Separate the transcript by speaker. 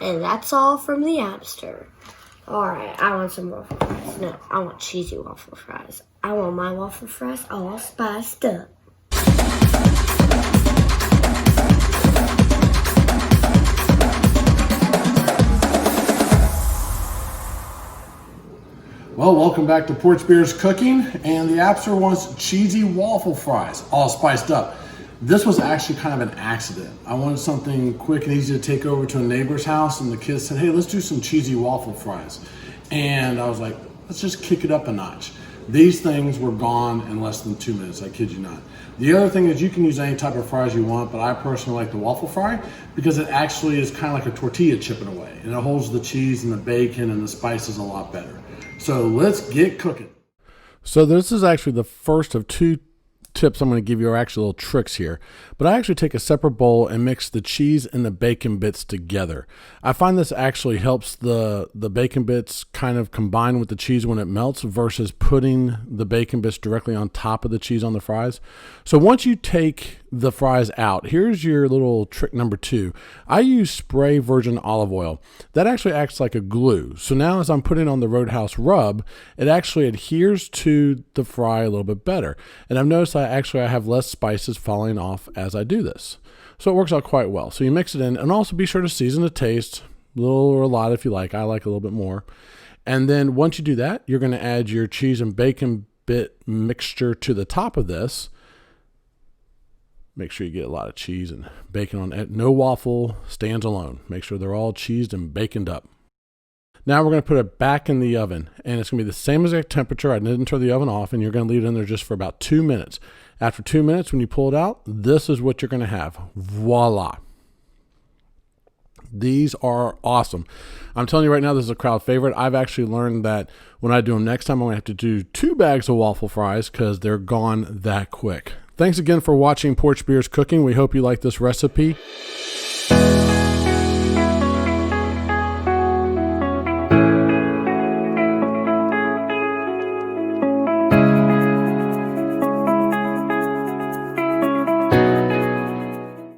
Speaker 1: And that's all from the App Store. Alright, I want some waffle fries. No, I want cheesy waffle fries. I want my waffle fries all spiced up.
Speaker 2: Well, welcome back to Porchbeers Cooking, and the App Store wants cheesy waffle fries, all spiced up. This was actually kind of an accident. I wanted something quick and easy to take over to a neighbor's house, and the kids said, hey, let's do some cheesy waffle fries. And I was like, let's just kick it up a notch. These things were gone in less than 2 minutes, I kid you not. The other thing is you can use any type of fries you want, but I personally like the waffle fry because it actually is kind of like a tortilla chip in a way, and it holds the cheese and the bacon and the spices a lot better. So let's get cooking. So this is actually the first of two tips I'm going to give you, are actually little tricks here. But I actually take a separate bowl and mix the cheese and the bacon bits together. I find this actually helps the bacon bits kind of combine with the cheese when it melts versus putting the bacon bits directly on top of the cheese on the fries. So once you take the fries out, here's your little trick number 2. I use spray virgin olive oil. That actually acts like a glue. So now as I'm putting on the Roadhouse rub, it actually adheres to the fry a little bit better. And I've noticed I have less spices falling off as I do this. So it works out quite well. So you mix it in, and also be sure to season to taste, a little or a lot if you like. I like a little bit more. And then once you do that, you're going to add your cheese and bacon bit mixture to the top of this. Make sure you get a lot of cheese and bacon on it. No waffle stands alone. Make sure they're all cheesed and baconed up. Now we're going to put it back in the oven, and it's going to be the same exact temperature. I didn't turn the oven off, and you're going to leave it in there just for about 2 minutes. After 2 minutes, when you pull it out, this is what you're going to have. Voila. These are awesome. I'm telling you right now, this is a crowd favorite. I've actually learned that when I do them next time, I'm going to have to do 2 bags of waffle fries because they're gone that quick. Thanks again for watching Porchbeers Cooking. We hope you like this recipe.